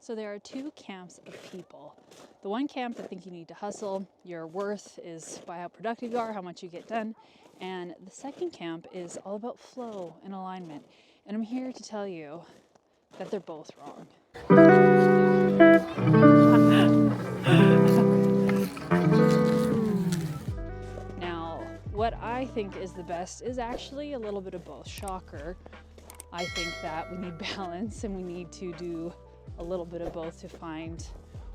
So there are two camps of people. The one camp that think you need to hustle, your worth is by how productive you are, how much you get done. And the second camp is all about flow and alignment. And I'm here to tell you that they're both wrong. Now, what I think is the best is actually a little bit of both. Shocker. I think that we need balance and we need to do a little bit of both to find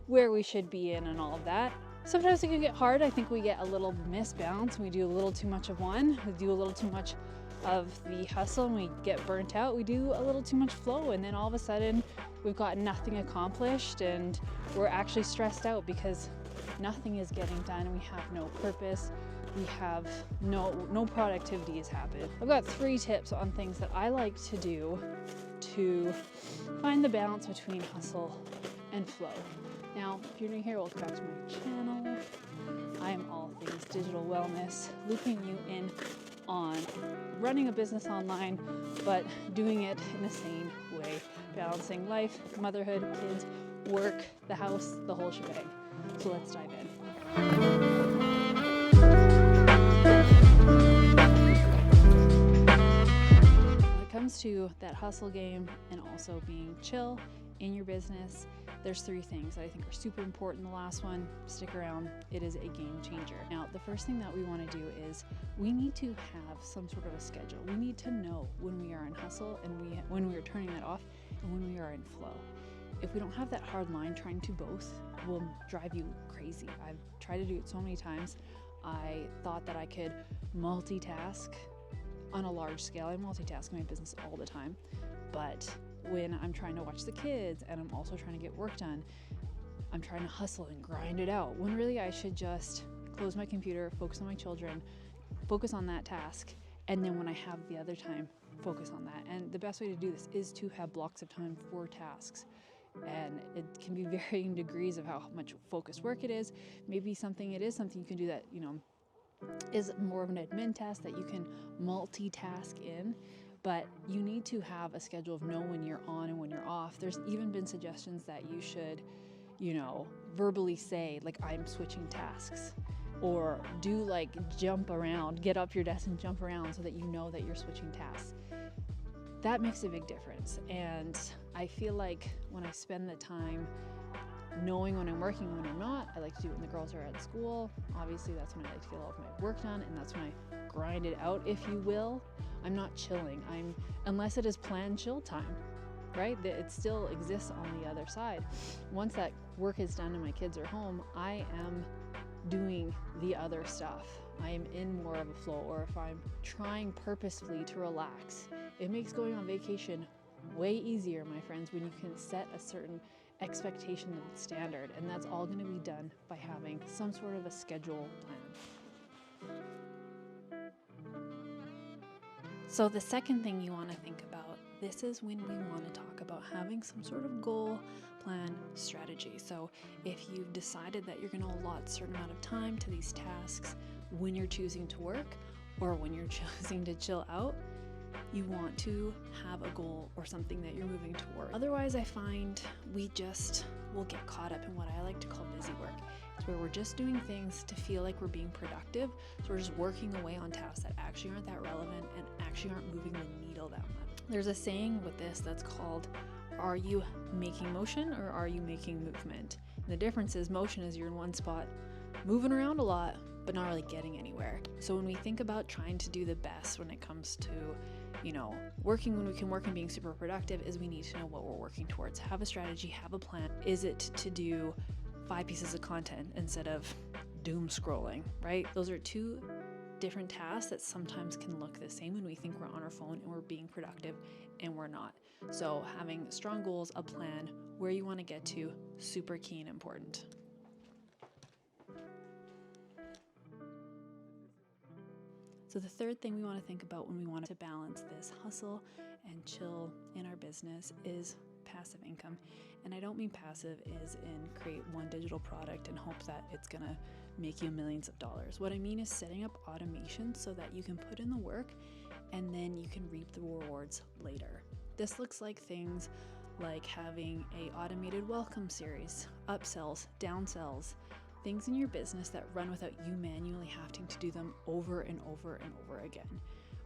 where we should be in and all of that. Sometimes it can get hard. I think we get a little misbalanced. We do a little too much of one. We do a little too much of the hustle and we get burnt out. We do a little too much flow and then all of a sudden we've got nothing accomplished and we're actually stressed out because nothing is getting done and we have no purpose. We have no productivity has happened. I've got 3 tips on things that I like to do to find the balance between hustle and flow. Now, if you're new here, welcome back to my channel. I am all things digital wellness, looping you in on running a business online, but doing it in a sane way, balancing life, motherhood, kids, work, the house, the whole shebang. So let's dive in. When it comes to that hustle game and also being chill in your business, there's 3 things that I think are super important. The last one, stick around, it is a game changer. Now, the first thing that we want to do is we need to have some sort of a schedule. We need to know when we are in hustle and when we are turning that off and when we are in flow. If we don't have that hard line, trying to both will drive you crazy. I've tried to do it so many times. I thought that I could multitask on a large scale. I multitask in my business all the time, but when I'm trying to watch the kids and I'm also trying to get work done, I'm trying to hustle and grind it out, when really I should just close my computer, focus on my children, focus on that task, and then when I have the other time, focus on that. And the best way to do this is to have blocks of time for tasks. And it can be varying degrees of how much focused work it is. Maybe it is something you can do that, is more of an admin task that you can multitask in. But you need to have a schedule of know when you're on and when you're off. There's even been suggestions that you should, verbally say, like, I'm switching tasks. Or do jump around, get up your desk and jump around so that you know that you're switching tasks. That makes a big difference. And I feel like when I spend the time knowing when I'm working, when I'm not, I like to do it when the girls are at school. Obviously, that's when I like to get all of my work done, and that's when I grind it out, if you will. I'm not chilling. Unless it is planned chill time, right? It still exists on the other side. Once that work is done and my kids are home, I am doing the other stuff. I am in more of a flow, or if I'm trying purposefully to relax, it makes going on vacation way easier, my friends, when you can set a certain expectation and standard, and that's all going to be done by having some sort of a schedule plan. So the second thing you want to think about, this is when we want to talk about having some sort of goal, plan, strategy. So if you've decided that you're going to allot a certain amount of time to these tasks when you're choosing to work or when you're choosing to chill out, you want to have a goal or something that you're moving toward. Otherwise, I find we just will get caught up in what I like to call busy work. It's where we're just doing things to feel like we're being productive. So we're just working away on tasks that actually aren't that relevant and actually aren't moving the needle that much. There's a saying with this that's called, are you making motion or are you making movement? And the difference is motion is you're in one spot, moving around a lot, but not really getting anywhere. So when we think about trying to do the best when it comes to working when we can work and being super productive, is we need to know what we're working towards. Have a strategy, have a plan. Is it to do 5 pieces of content instead of doom scrolling, right? Those are 2 different tasks that sometimes can look the same when we think we're on our phone and we're being productive and we're not. So having strong goals, a plan, where you want to get to, super key and important. So the third thing we want to think about when we want to balance this hustle and chill in our business is passive income. And I don't mean passive as in create one digital product and hope that it's going to make you millions of dollars. What I mean is setting up automation so that you can put in the work and then you can reap the rewards later. This looks like things like having a automated welcome series, upsells, downsells, things in your business that run without you manually having to do them over and over and over again.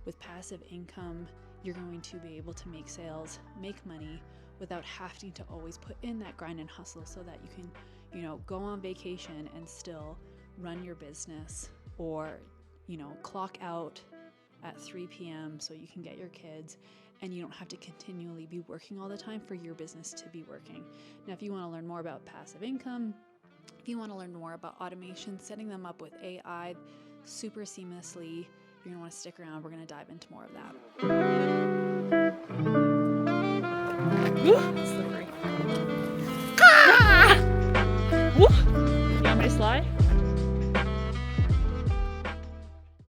With passive income, you're going to be able to make sales, make money without having to always put in that grind and hustle, so that you can, go on vacation and still run your business, or, clock out at 3 p.m. so you can get your kids, and you don't have to continually be working all the time for your business to be working. Now, if you want to learn more about passive income, if you want to learn more about automation, setting them up with AI super seamlessly, you're going to want to stick around. We're going to dive into more of that. Slippery. Ah! You want me to slide?